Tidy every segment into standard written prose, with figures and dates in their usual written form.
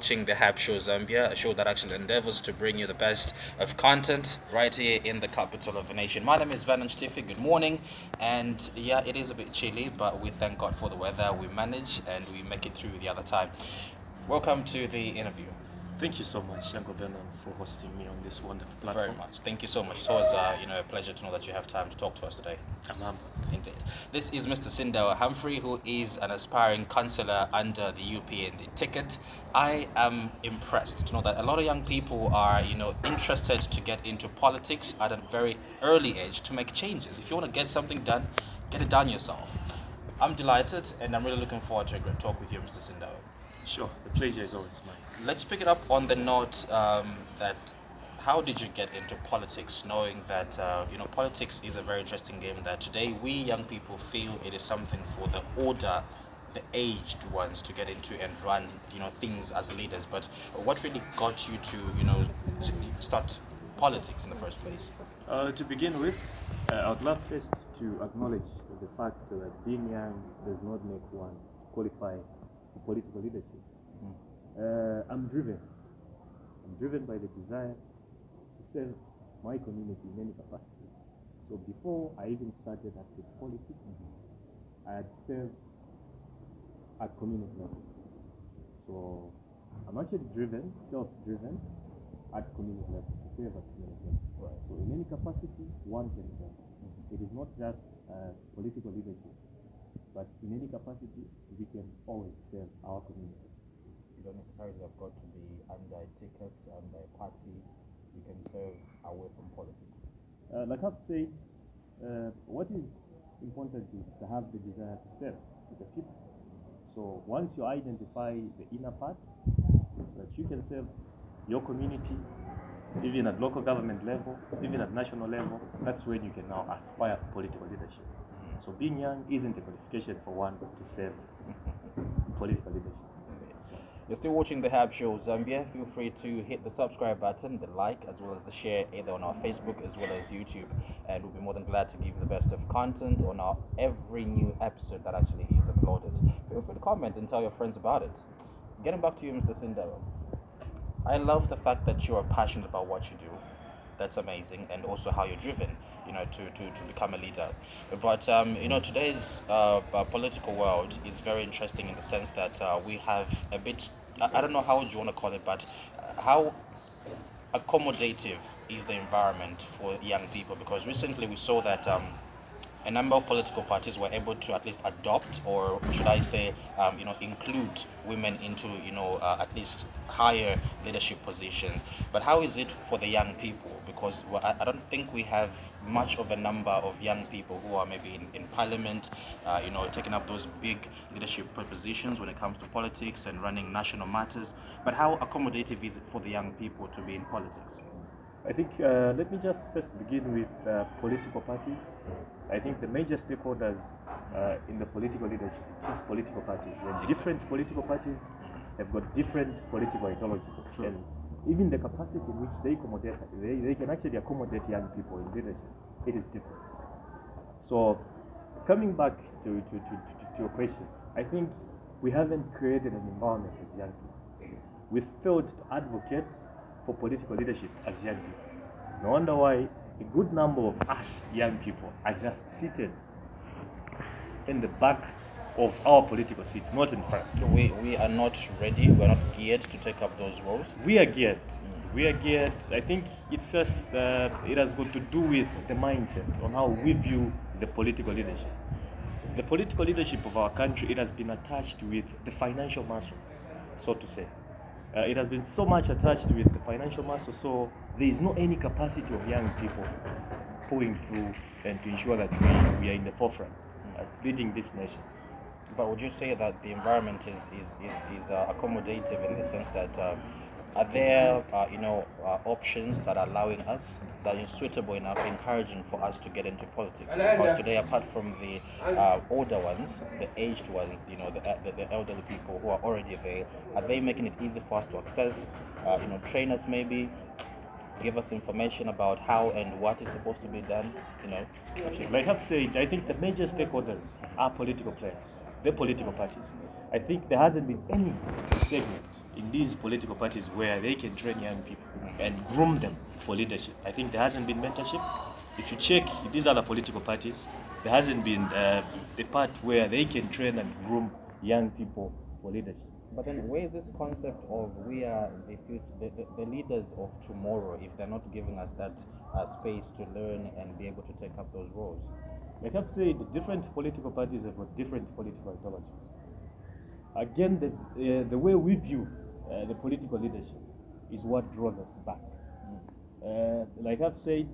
watching the Hab Show Zambia, a show that actually endeavors to bring you the best of content right here in the capital of the nation. My name is Vanan Stiffy. Good morning. And yeah, it is a bit chilly, but we thank God for the weather. We manage and we make it through the other time. Welcome to the interview. Thank you so much, Uncle Benon, for hosting me on this wonderful Very platform. much. Thank you so much. It's always a pleasure to know that you have time to talk to us today. I'm humbled. Indeed. This is Mr. Sindawa Humphrey, who is an aspiring councillor under the UPND ticket. I am impressed to know that a lot of young people are, interested to get into politics at a very early age to make changes. If you want to get something done, get it done yourself. I'm delighted, and I'm really looking forward to a great talk with you, Mr. Sindawa. Sure, the pleasure is always mine. Let's pick it up on the note that how did you get into politics, knowing that politics is a very interesting game that today we young people feel it is something for the older, the aged ones to get into and run things as leaders. But what really got you to start politics in the first place? To begin with, I would love first to acknowledge the fact that being young does not make one qualify for political leadership. I'm driven by the desire to serve my community in any capacity. So before I even started active politics, I had served at community level. So I'm actually self-driven at community level, to serve at community level. Right. So in any capacity, one can serve. It is not just political leadership, but in any capacity, we can always serve our community. You don't necessarily have got to be under a ticket, under a party. You can serve away from politics. Like I've said, what is important is to have the desire to serve the people. So once you identify the inner part, that you can serve your community, even at local government level, even at national level, that's when you can now aspire for political leadership. So being young isn't a qualification for one to serve political leadership. You're still watching the Hab Show Zambia. Feel free to hit the subscribe button, the like, as well as the share either on our Facebook as well as YouTube. And we'll be more than glad to give you the best of content on our every new episode that actually is uploaded. Feel free to comment and tell your friends about it. Getting back to you, Mr. Sindawa. I love the fact that you are passionate about what you do. That's amazing, and also how you're driven, to become a leader. But today's political world is very interesting in the sense that we have a bit. I don't know how you want to call it, but how accommodative is the environment for young people? Because recently we saw that a number of political parties were able to at least adopt, or should I say, include women into, at least higher leadership positions. But how is it for the young people? Because I don't think we have much of a number of young people who are maybe in parliament, taking up those big leadership positions when it comes to politics and running national matters. But how accommodative is it for the young people to be in politics? I think let me just first begin with political parties. I think the major stakeholders in the political leadership is political parties. And different political parties have got different political ideologies. True. And even the capacity in which they can actually accommodate young people in leadership, it is different. So coming back to your question, I think we haven't created an environment as young people. We failed to advocate for political leadership as young people. No wonder why a good number of us young people are just seated in the back of our political seats, not in front. We are not ready. We're not geared to take up those roles. We are geared. We are geared. I think it's just it has got to do with the mindset on how we view the political leadership. The political leadership of our country, it has been attached with the financial muscle, so to say. It has been so much attached with the financial muscle, so there is no any capacity of young people pulling through and to ensure that we are in the forefront as leading this nation. But would you say that the environment is accommodative in the sense that are there options that are allowing us, that is suitable enough, encouraging for us to get into politics? Because today, apart from the older ones, the aged ones, the elderly people who are already there, are they making it easy for us to access, trainers maybe, give us information about how and what is supposed to be done, you know. Like I've said, I think the major stakeholders are political players, the political parties. I think there hasn't been any segment in these political parties where they can train young people and groom them for leadership. I think there hasn't been mentorship. If you check these other political parties, there hasn't been the part where they can train and groom young people for leadership. But then, where is this concept of we are the future, the leaders of tomorrow, if they're not giving us that space to learn and be able to take up those roles? Like I've said, different political parties have got different political ideologies. Again, the way we view the political leadership is what draws us back. Like I've said,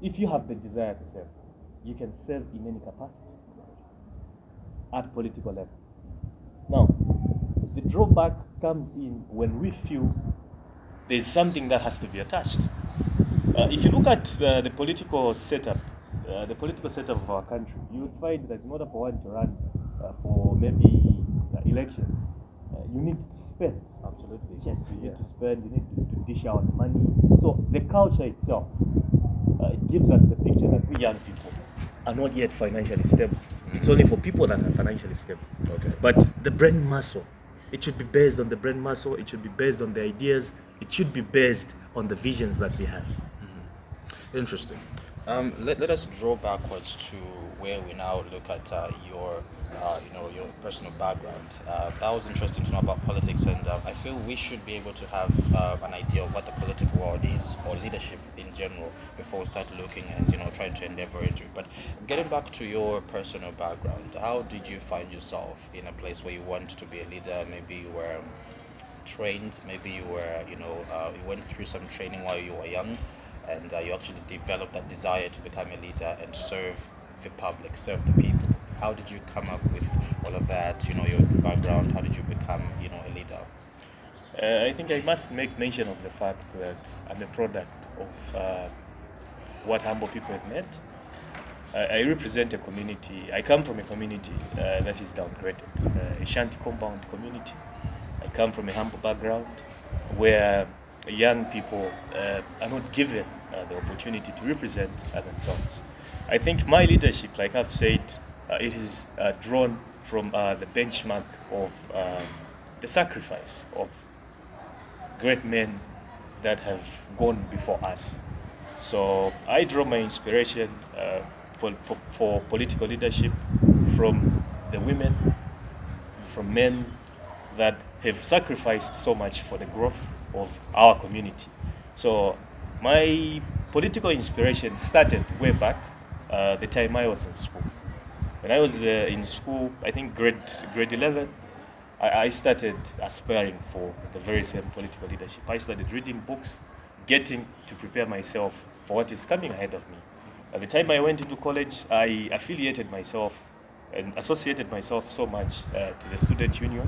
if you have the desire to serve, you can serve in any capacity at political level. Now, the drawback comes in when we feel there's something that has to be attached. If you look at the political setup of our country, you would find that in order for one to run for maybe elections, you need to spend. Absolutely. Yes, you need to spend, you need to dish out money. So the culture itself, it gives us the picture that we young people are not yet financially stable. It's only for people that are financially stable. Okay. But the brain muscle, it should be based on the brain muscle, it should be based on the ideas, it should be based on the visions that we have. Interesting. Let us draw backwards to where we now look at your your personal background. That was interesting to know about politics, and I feel we should be able to have an idea of what the political world is, or leadership in general, before we start looking and trying to endeavor into it. But getting back to your personal background, how did you find yourself in a place where you want to be a leader? Maybe you were trained, maybe you were you went through some training while you were young, and you actually developed that desire to become a leader and serve the public, serve the people. How did you come up with all of that? Your background. How did you become, a leader? I think I must make mention of the fact that I'm a product of what humble people have made. I represent a community. I come from a community that is downgraded, a shanty compound community. I come from a humble background where young people are not given the opportunity to represent themselves. I think my leadership, like I've said, it is drawn from the benchmark of the sacrifice of great men that have gone before us. So I draw my inspiration for political leadership from the women, from men that have sacrificed so much for the growth of our community. So my political inspiration started way back the time I was in school. When I was in school, I think grade 11, I started aspiring for the very same political leadership. I started reading books, getting to prepare myself for what is coming ahead of me. At the time I went into college, I affiliated myself and associated myself so much to the student union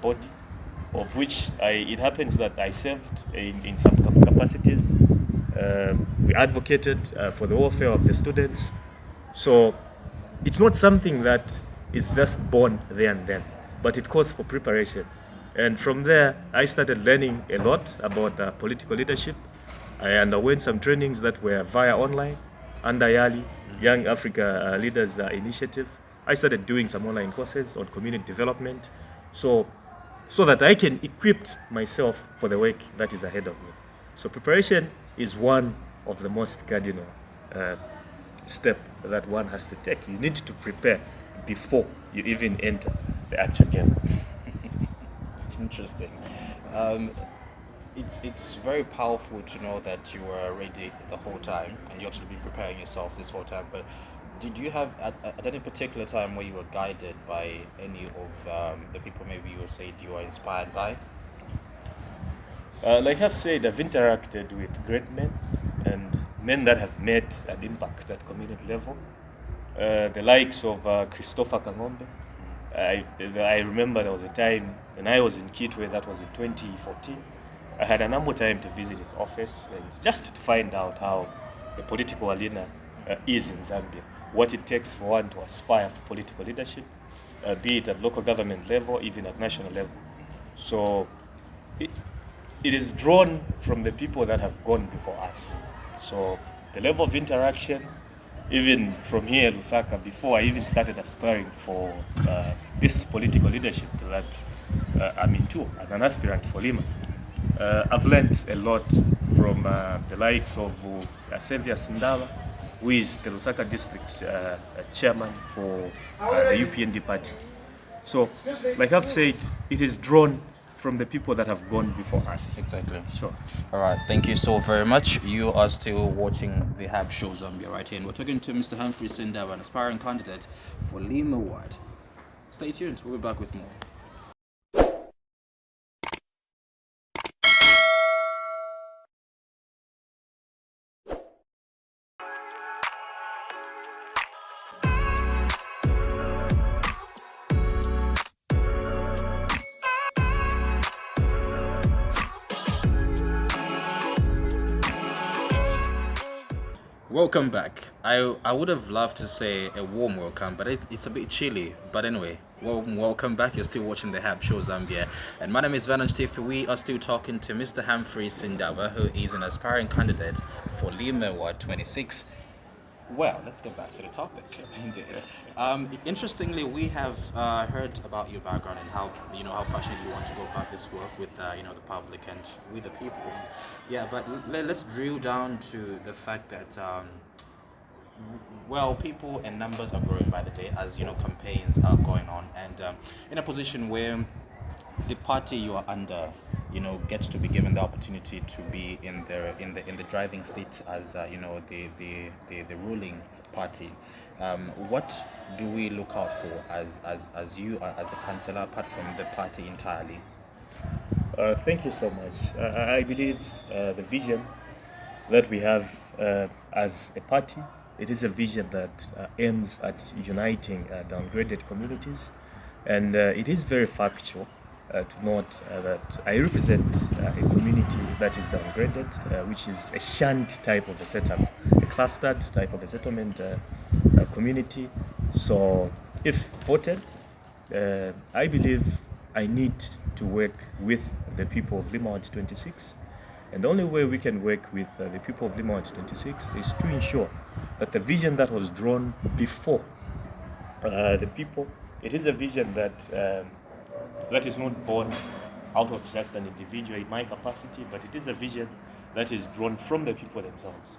body, of which it happens that I served in some capacities. We advocated for the welfare of the students. So it's not something that is just born there and then, but it calls for preparation. And from there, I started learning a lot about political leadership. I underwent some trainings that were via online, under YALI, Young Africa Leaders Initiative. I started doing some online courses on community development, so that I can equip myself for the work that is ahead of me. So preparation is one of the most cardinal step that one has to take. You need to prepare before you even enter the actual game. Interesting. It's very powerful to know that you were ready the whole time and you actually been preparing yourself this whole time. But did you have at any particular time where you were guided by any of the people maybe you said you were inspired by? Like I've said, I've interacted with great men and men that have made an impact at community level. The likes of Christopher Kangombe. I remember there was a time when I was in Kitwe, that was in 2014. I had an ample time to visit his office and just to find out how the political arena is in Zambia, what it takes for one to aspire for political leadership, be it at local government level, even at national level. So it is drawn from the people that have gone before us. So the level of interaction, even from here in Lusaka, before I even started aspiring for this political leadership that I'm into as an aspirant for Lima, I've learned a lot from the likes of Humphrey Sindawa, who is the Lusaka district chairman for the UPND party. So, like I've said, it is drawn from the people that have gone before us. Exactly. Sure. All right. Thank you so very much. You are still watching the Hab Show Zambia right here, and we're talking to Mr. Humphrey Sindawa, an aspiring candidate for Lima Ward. Stay tuned. We'll be back with more. Welcome back. I would have loved to say a warm welcome, but it's a bit chilly. But anyway, welcome back. You're still watching the Hab Show Zambia. And my name is Vernon Steve. We are still talking to Mr. Humphrey Sindawa, who is an aspiring candidate for Lima Ward 26. Well, let's get back to the topic. Indeed. Interestingly, we have heard about your background and how passionate you want to go about this work with the public and with the people. Yeah, but let's drill down to the fact that people and numbers are growing by the day as campaigns are going on, and in a position where the party you are under gets to be given the opportunity to be in the driving seat as the ruling party. What do we look out for as you as a councillor apart from the party entirely? Thank you so much. I believe the vision that we have as a party, it is a vision that aims at uniting downgraded communities, and it is very factual to note that I represent a community that is downgraded, which is a shunned type of a setup, a clustered type of a settlement community. So if voted, I believe I need to work with the people of Lima Ward 26. And the only way we can work with the people of Lima Ward 26 is to ensure that the vision that was drawn before the people, it is a vision that is not born out of just an individual in my capacity, but it is a vision that is drawn from the people themselves.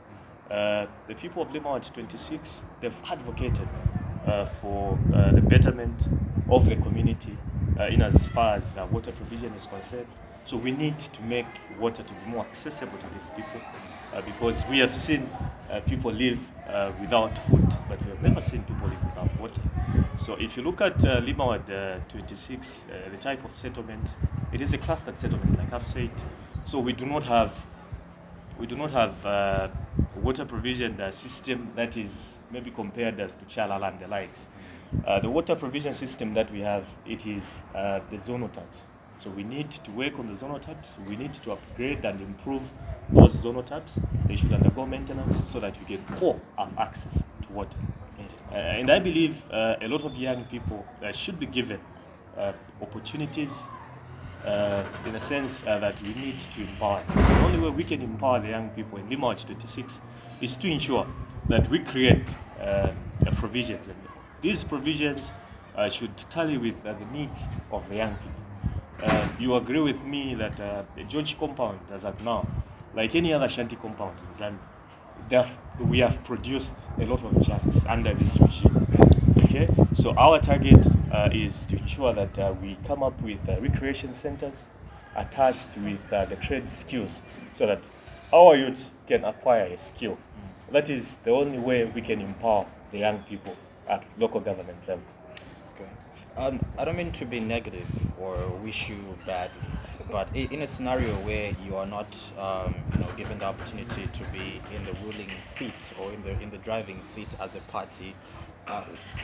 The people of Lima Ward 26, they've advocated for the betterment of the community in as far as water provision is concerned. So we need to make water to be more accessible to these people because we have seen people live without food, but we have never seen people live without water. So if you look at Lima Ward 26, the type of settlement, it is a clustered settlement, like I've said. So we do not have water provision system that is maybe compared as to Chalala and the likes. The water provision system that we have, it is the zonal taps. So we need to work on the zonal taps. We need to upgrade and improve those zonal taps. They should undergo maintenance so that we can all have access to water. And I believe a lot of young people should be given opportunities in a sense that we need to empower. The only way we can empower the young people in Lima Ward 26 is to ensure that we create provisions. And these provisions should tally with the needs of the young people. You agree with me that the George compound, as at now, like any other shanty compound in Zambia, we have produced a lot of junks under this regime. Okay, so our target is to ensure that we come up with recreation centers attached with the trade skills, so that our youth can acquire a skill. That is the only way we can empower the young people at local government level. Okay. I don't mean to be negative or wish you badly, but in a scenario where you are not, given the opportunity to be in the ruling seat or in the driving seat as a party,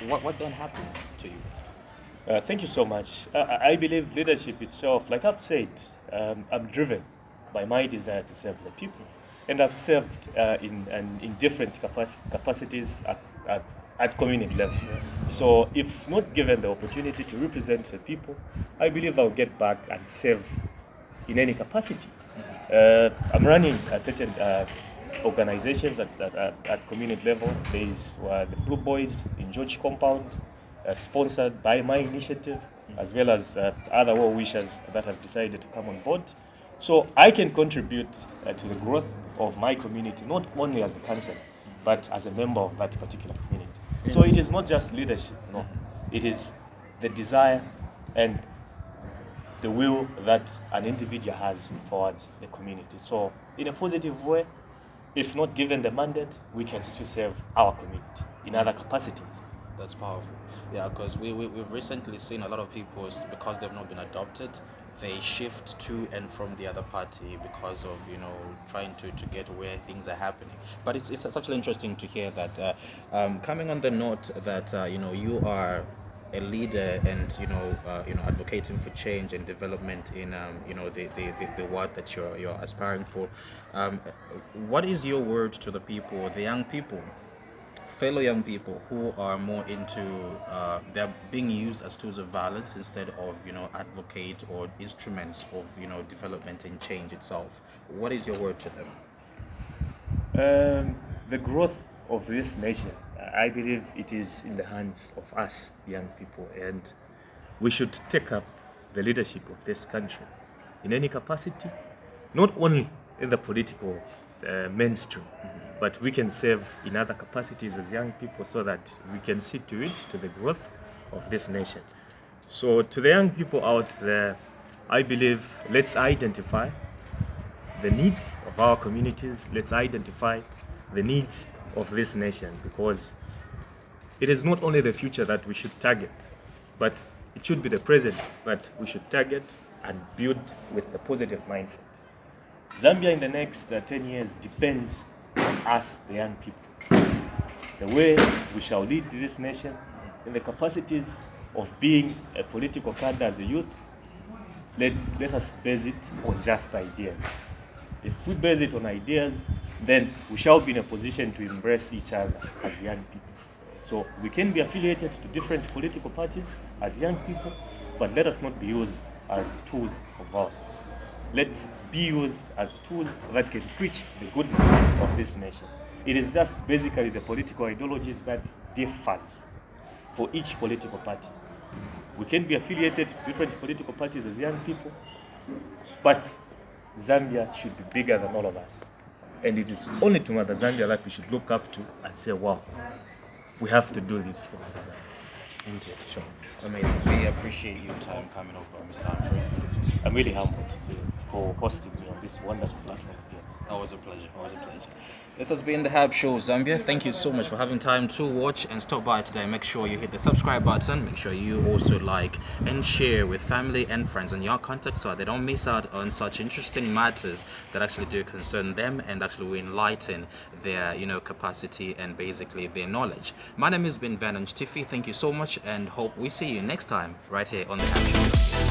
what then happens to you? Thank you so much. I believe leadership itself, like I've said, I'm driven by my desire to serve the people, and I've served in different capacities at community level. So if not given the opportunity to represent the people, I believe I'll get back and serve in any capacity. I'm running a certain organizations at community level. There is the Blue Boys in George Compound, sponsored by my initiative, as well as other well wishers that have decided to come on board. So I can contribute to the growth of my community, not only as a councillor, but as a member of that particular community. So it is not just leadership, no. It is the desire and the will that an individual has towards the community. So in a positive way, if not given the mandate, we can still serve our community in other capacities. That's powerful. Yeah, because we've recently seen a lot of people, because they've not been adopted, they shift to and from the other party because of, trying to get where things are happening. But it's actually interesting to hear that, coming on the note that, you are a leader and, advocating for change and development in, the word that you're aspiring for. What is your word to the people, the young people, fellow young people who are more into they're being used as tools of violence instead of advocate or instruments of development and change itself? What is your word to them? The growth of this nation, I believe it is in the hands of us young people, and we should take up the leadership of this country in any capacity, not only in the political mainstream, but we can serve in other capacities as young people so that we can see to it, to the growth of this nation. So to the young people out there, I believe let's identify the needs of our communities, let's identify the needs of this nation, because it is not only the future that we should target, but it should be the present that we should target and build with a positive mindset. Zambia in the next 10 years depends on us, the young people. The way we shall lead this nation in the capacities of being a political candidate as a youth, let us base it on just ideas. If we base it on ideas, then we shall be in a position to embrace each other as young people. So we can be affiliated to different political parties as young people, but let us not be used as tools of violence. Let's be used as tools that can preach the goodness of this nation. It is just basically the political ideologies that differs for each political party. We can be affiliated to different political parties as young people, but Zambia should be bigger than all of us. And it is only to Mother Zambia that we should look up to and say, wow, we have to do this for Mother Zambia. Indeed, sure. Amazing. We appreciate your time coming over, Mr. Humphrey. I'm really humbled for hosting me on this wonderful platform. Yes. Always a pleasure. Always a pleasure. This has been the Hab Show, Zambia. Thank you so much for having time to watch and stop by today. Make sure you hit the subscribe button. Make sure you also like and share with family and friends and your contacts so they don't miss out on such interesting matters that actually do concern them and actually will enlighten their capacity and basically their knowledge. My name has been Van Tiffy. Thank you so much and hope we see you next time right here on the Hab Show.